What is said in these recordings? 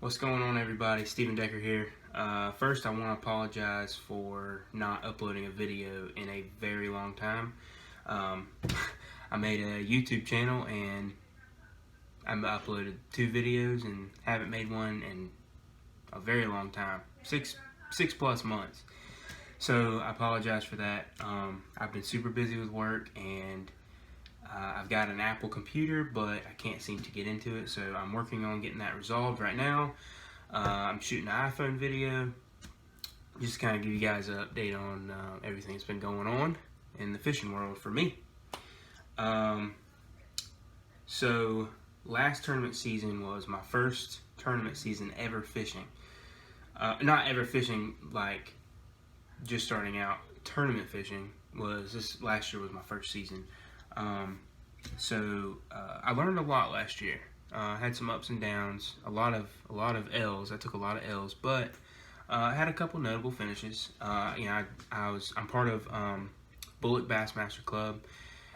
What's going on, everybody? Steven Decker here. First, I want to apologize for not uploading a video in a very long time. I made a YouTube channel and I uploaded 2 videos and haven't made one in a very long time, six plus months. So I apologize for that. I've been super busy with work and I've got an Apple computer, but I can't seem to get into it, so I'm working on getting that resolved right now. I'm shooting an iPhone video, just to kind of give you guys an update on everything that's been going on in the fishing world for me. So last tournament season was my first tournament season ever fishing. Not ever fishing, like just starting out. Tournament fishing last year was my first season. So I learned a lot last year. Had some ups and downs, a lot of L's. I took a lot of L's, but I had a couple notable finishes. I'm part of Bullock Bassmaster Club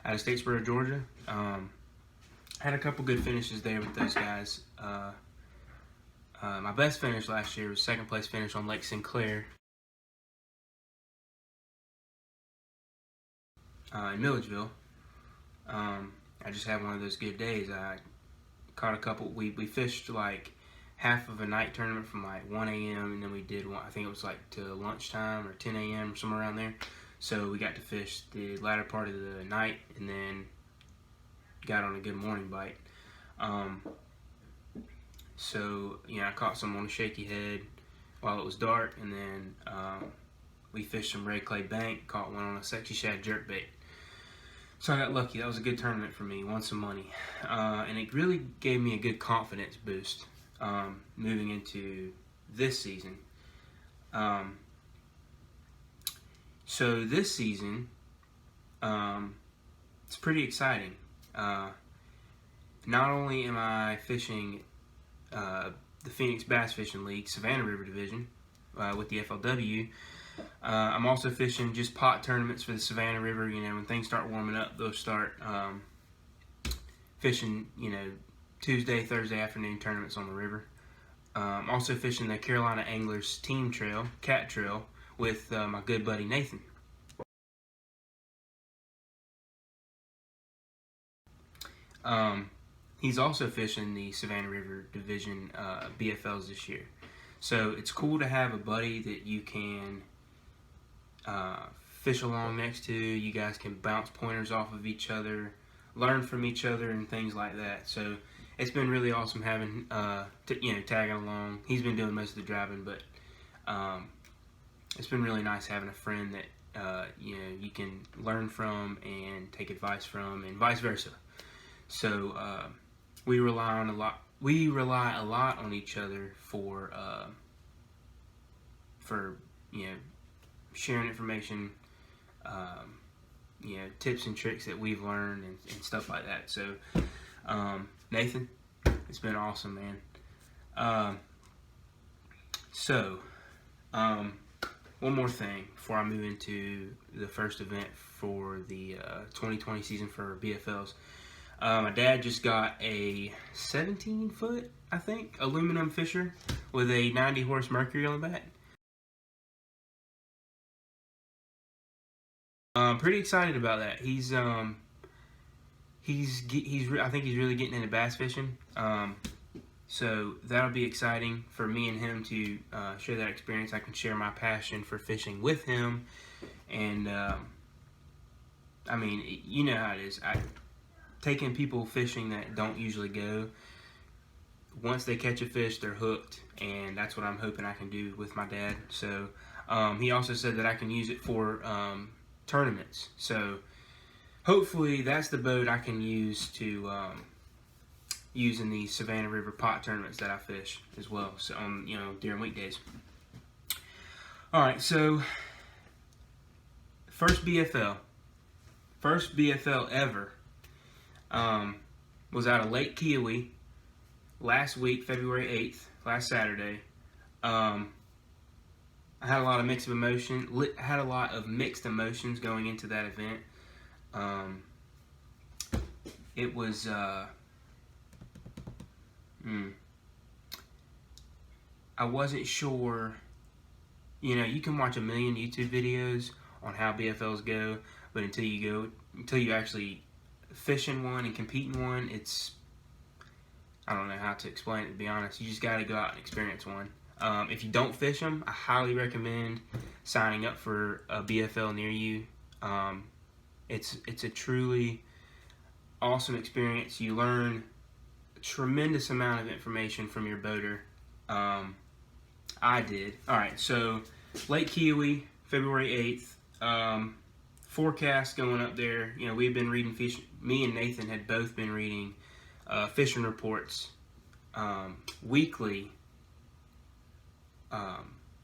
out of Statesboro, Georgia. Had a couple good finishes there with those guys. My best finish last year was second place finish on Lake Sinclair in Milledgeville. I just had one of those good days. I caught a couple. We fished like half of a night tournament from like 1 a.m. and then we did one, I think it was like to lunchtime or 10 a.m. or somewhere around there. So we got to fish the latter part of the night and then got on a good morning bite. So I caught some on a shaky head while it was dark, and then we fished some red clay bank, caught one on a sexy shad jerkbait. So I got lucky. That was a good tournament for me. Won some money. And it really gave me a good confidence boost moving into this season. So this season, it's pretty exciting. Not only am I fishing the Phoenix Bass Fishing League Savannah River Division with the FLW, I'm also fishing just pot tournaments for the Savannah River. When things start warming up, they'll start fishing, Tuesday, Thursday afternoon tournaments on the river. I'm also fishing the Carolina Anglers Team Trail, Cat Trail, with my good buddy Nathan. He's also fishing the Savannah River Division BFLs this year. So it's cool to have a buddy that you can fish along next to. You guys can bounce pointers off of each other, learn from each other, and things like that. So it's been really awesome having tagging along. He's been doing most of the driving, but it's been really nice having a friend that you can learn from and take advice from, and vice versa. So we rely a lot on each other for sharing information, tips and tricks that we've learned and stuff like that. So Nathan, it's been awesome, man. One more thing before I move into the first event for the 2020 season for BFLs. My dad just got a 17-foot, I think, aluminum fisher with a 90-horse Mercury on the back. I'm pretty excited about that. I think he's really getting into bass fishing. So that'll be exciting for me and him to share that experience. I can share my passion for fishing with him, and you know how it is. Taking people fishing that don't usually go, once they catch a fish, they're hooked, and that's what I'm hoping I can do with my dad. So he also said that I can use it for tournaments. So hopefully that's the boat I can use to use in the Savannah River pot tournaments that I fish as well. So during weekdays. All right, so first BFL ever. Was out of Lake Kiowee last week, February 8th, last Saturday. I had a lot of mixed emotions going into that event. It was I wasn't sure. You know, you can watch a million YouTube videos on how BFLs go, but until you actually fish in one and compete in one, I don't know how to explain it, to be honest. You just got to go out and experience one. If you don't fish them, I highly recommend signing up for a BFL near you. It's a truly awesome experience. You learn a tremendous amount of information from your boater. I did. All right, so Lake Kiowee, February 8th. Forecast going up there. You know, we've been reading fish. Me and Nathan had both been reading fishing reports weekly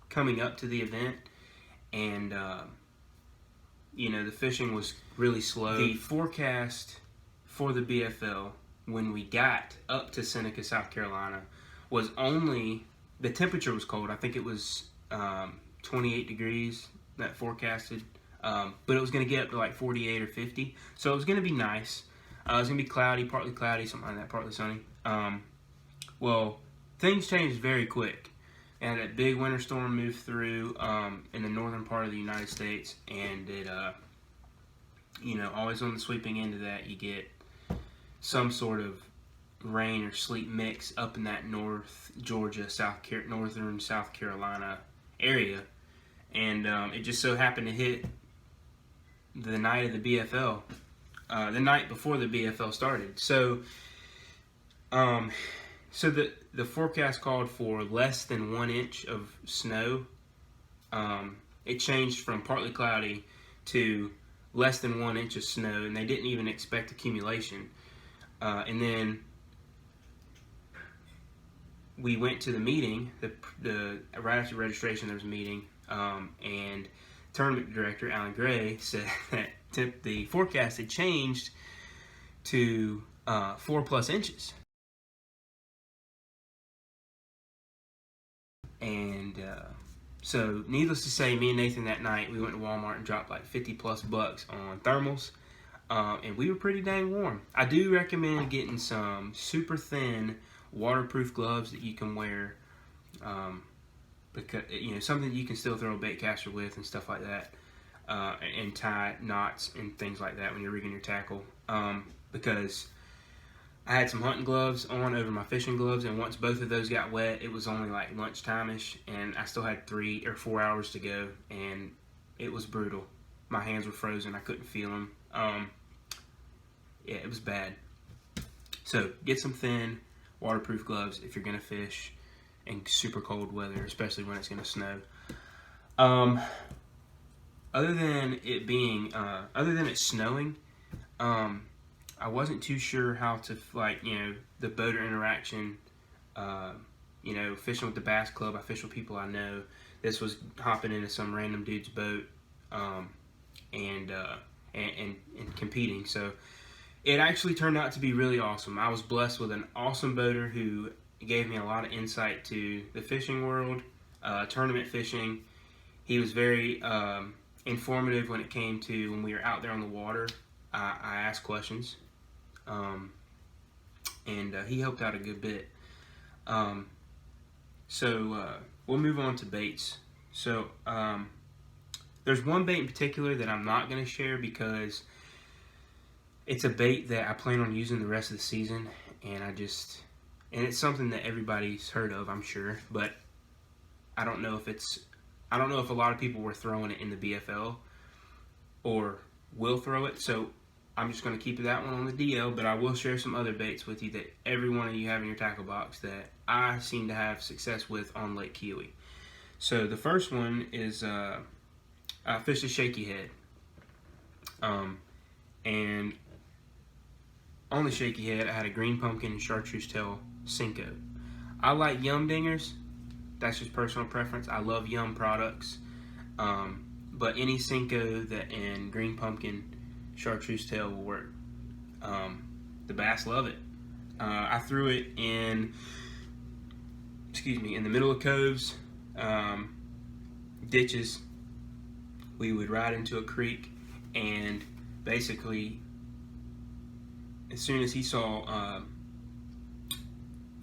coming up to the event, and you know, the fishing was really slow. The forecast for the BFL when we got up to Seneca, South Carolina, was only, the temperature was cold. I think it was 28 degrees that forecasted, but it was going to get up to like 48 or 50, so it was going to be nice. It was going to be cloudy, partly cloudy, something like that, partly sunny. Well, things changed very quick, and that big winter storm moved through in the northern part of the United States, and it, you know, always on the sweeping end of that, you get some sort of rain or sleet mix up in that North Georgia, northern South Carolina area, and it just so happened to hit the night of the BFL, the night before the BFL started. So, the forecast called for less than 1 inch of snow. It changed from partly cloudy to less than 1 inch of snow, and they didn't even expect accumulation. And then we went to the meeting. Right after registration, there was a meeting, and tournament director Alan Gray said that the forecast had changed to 4+ inches. And so, needless to say, me and Nathan that night, we went to Walmart and dropped like $50+ on thermals, and we were pretty dang warm. I do recommend getting some super thin waterproof gloves that you can wear, because, you know, something you can still throw a bait caster with and stuff like that, and tie knots and things like that when you're rigging your tackle, because I had some hunting gloves on over my fishing gloves, and once both of those got wet, it was only like lunchtime-ish, and I still had 3 or 4 hours to go, and it was brutal. My hands were frozen. I couldn't feel them. Yeah, it was bad. So get some thin waterproof gloves if you're going to fish in super cold weather, especially when it's going to snow. Other than it snowing, I wasn't too sure how to, like, you know, the boater interaction, you know, fishing with the Bass Club. I fish with people I know. This was hopping into some random dude's boat, and competing. So it actually turned out to be really awesome. I was blessed with an awesome boater who gave me a lot of insight to the fishing world, tournament fishing. He was very informative when it came to when we were out there on the water. I asked questions, and he helped out a good bit. So we'll move on to baits. So there's one bait in particular that I'm not going to share because it's a bait that I plan on using the rest of the season, and it's something that everybody's heard of, I'm sure, but I don't know if a lot of people were throwing it in the BFL or will throw it, so I'm just going to keep that one on the DL, but I will share some other baits with you that every one of you have in your tackle box that I seem to have success with on Lake Kiowee. So the first one is I fished a shaky head, and on the shaky head I had a green pumpkin and chartreuse tail Cinco. I like Yum dingers. That's just personal preference. I love Yum products, but any Cinco and green pumpkin chartreuse tail will work. The bass love it. I threw it in the middle of coves, ditches. We would ride into a creek, and basically as soon as he saw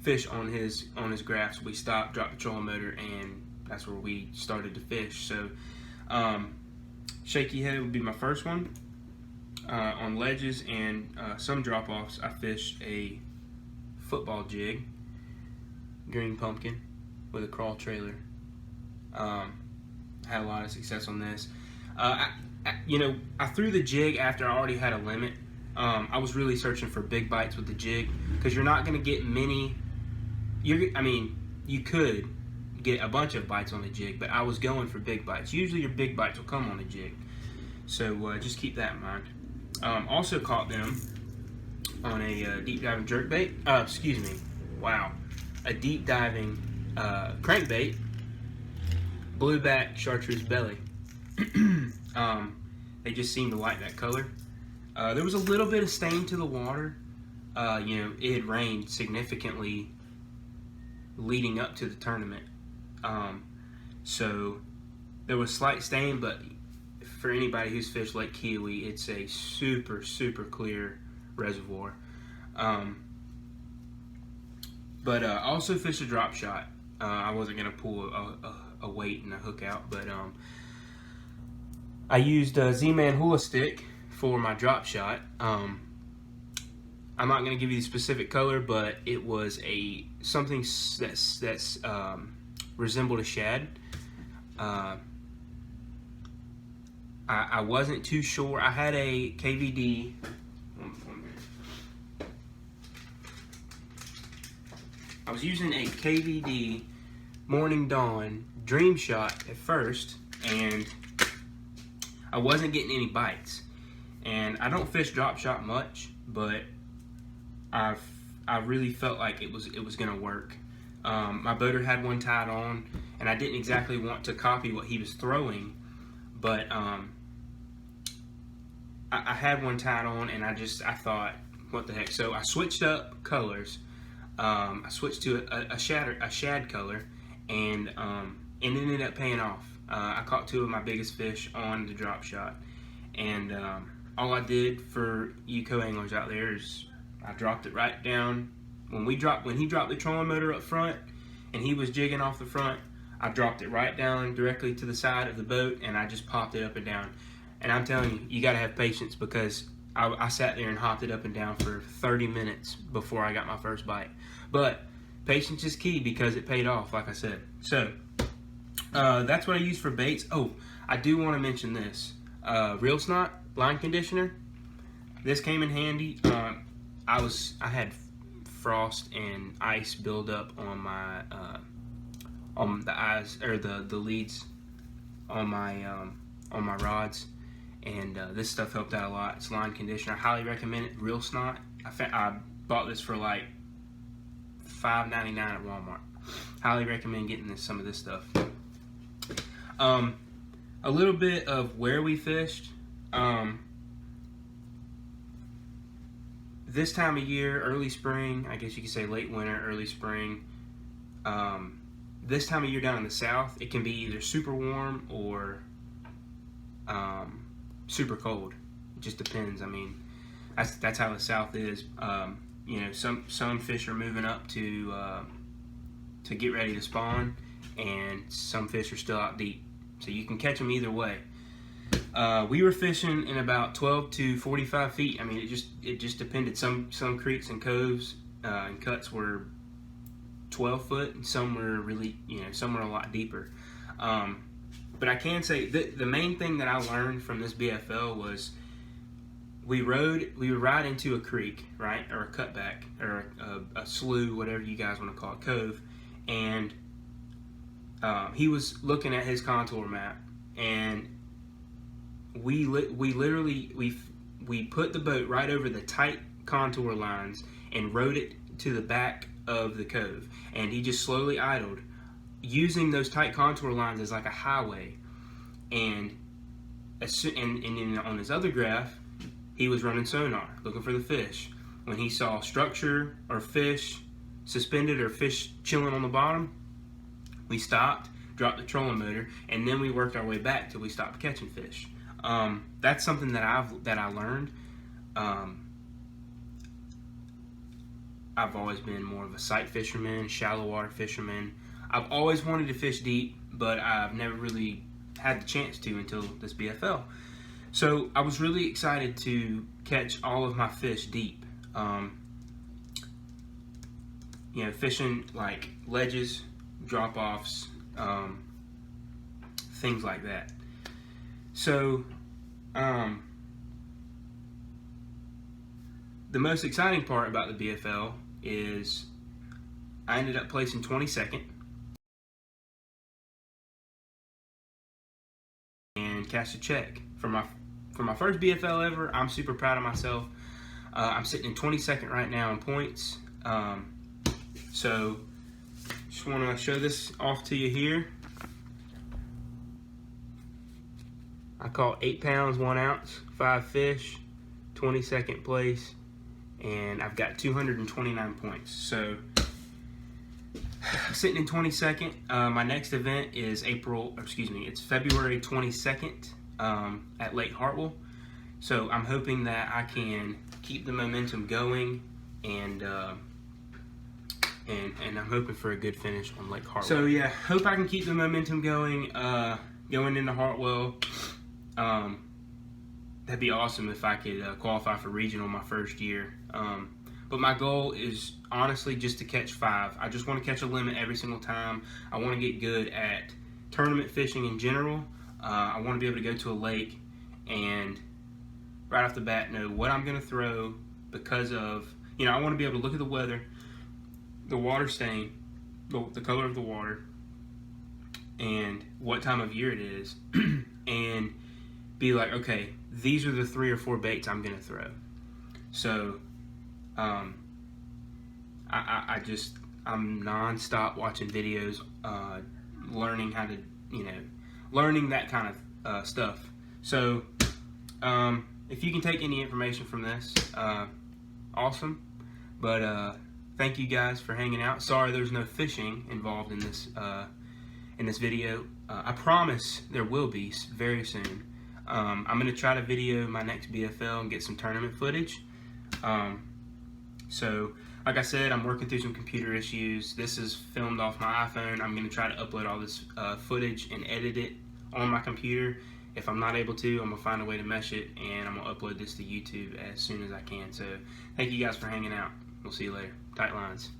fish on his graph. So we stopped, dropped the trolling motor, and that's where we started to fish. So shaky head would be my first one. On ledges and some drop-offs, I fished a football jig, green pumpkin, with a crawl trailer. Had a lot of success on this. I threw the jig after I already had a limit. I was really searching for big bites with the jig, because you're not going to get many. You could get a bunch of bites on the jig, but I was going for big bites. Usually your big bites will come on the jig, so just keep that in mind. Also caught them on a deep diving jerkbait. A deep diving crankbait, blueback chartreuse belly. They just seemed to like that color. There was a little bit of stain to the water. It had rained significantly leading up to the tournament. So there was slight stain, but for anybody who's fished Lake Kiowee, it's a super, super clear reservoir. But I also fished a drop shot. I wasn't going to pull a weight and a hook out, but I used a Z-Man hula stick for my drop shot. I'm not going to give you the specific color, but it was something that's resembled a shad. I wasn't too sure. I had a KVD. I was using a KVD Morning Dawn Dream Shot at first, and I wasn't getting any bites. And I don't fish drop shot much, but I really felt like it was gonna work. My boater had one tied on, and I didn't exactly want to copy what he was throwing, but I had one tied on, and I thought, what the heck? So I switched up colors. I switched to a shad color, and it ended up paying off. I caught two of my biggest fish on the drop shot, and all I did for you co-anglers out there is I dropped it right down. When he dropped the trolling motor up front, and he was jigging off the front, I dropped it right down directly to the side of the boat, and I just popped it up and down. And I'm telling you, you got to have patience, because I sat there and hopped it up and down for 30 minutes before I got my first bite. But patience is key, because it paid off, like I said. So that's what I use for baits. Oh, I do want to mention this. Real Snot line conditioner. This came in handy. I had frost and ice build up on my on the eyes, or the leads on my rods, and this stuff helped out a lot. It's line conditioner. I highly recommend it. Real Snot. I bought this for like $5.99 at Walmart. Highly recommend getting some of this stuff. A little bit of where we fished. This time of year, early spring, I guess you could say late winter, early spring. This time of year down in the south, it can be either super warm or super cold. It just depends. I mean, that's how the south is. Some fish are moving up to get ready to spawn, and some fish are still out deep. So you can catch them either way. We were fishing in about 12 to 45 feet. I mean, it just depended. Some creeks and coves and cuts were 12 foot, and some were really, some were a lot deeper. But I can say the main thing that I learned from this BFL was we would ride into a creek, right, or a cutback, or a slough, whatever you guys want to call it, cove, and he was looking at his contour map, and we literally put the boat right over the tight contour lines and rode it to the back of the cove, and he just slowly idled, using those tight contour lines as like a highway. And then on his other graph, he was running sonar, looking for the fish. When he saw structure or fish suspended or fish chilling on the bottom, we stopped, dropped the trolling motor, and then we worked our way back till we stopped catching fish. That's something that I learned. I've always been more of a sight fisherman, shallow water fisherman. I've always wanted to fish deep, but I've never really had the chance to until this BFL. So I was really excited to catch all of my fish deep. You know, fishing like ledges, drop-offs, things like that. So the most exciting part about the BFL is I ended up placing 22nd and cashed a check for my first BFL ever. I'm super proud of myself. I'm sitting in 22nd right now in points. So just want to show this off to you here. I caught 8 pounds 1 ounce, 5 fish, 22nd place, and I've got 229 points. So sitting in 22nd. My next event is it's February 22nd at Lake Hartwell. So I'm hoping that I can keep the momentum going, and I'm hoping for a good finish on Lake Hartwell. So yeah, hope I can keep the momentum going going into Hartwell. That'd be awesome if I could qualify for regional my first year. But my goal is honestly just to catch 5. I just want to catch a limit every single time. I want to get good at tournament fishing in general. I want to be able to go to a lake and right off the bat know what I'm going to throw, because of, you know, I want to be able to look at the weather, the water stain, the color of the water, and what time of year it is, and be like, okay, these are the 3 or 4 baits I'm going to throw. So I'm non-stop watching videos, learning how to, learning that kind of stuff. So if you can take any information from this, awesome. But thank you guys for hanging out. Sorry there's no fishing involved in this video. I promise there will be very soon. I'm going to try to video my next BFL and get some tournament footage. So, like I said, I'm working through some computer issues. This is filmed off my iPhone. I'm going to try to upload all this footage and edit it on my computer. If I'm not able to, I'm going to find a way to mesh it, and I'm going to upload this to YouTube as soon as I can. So, thank you guys for hanging out. We'll see you later. Tight lines.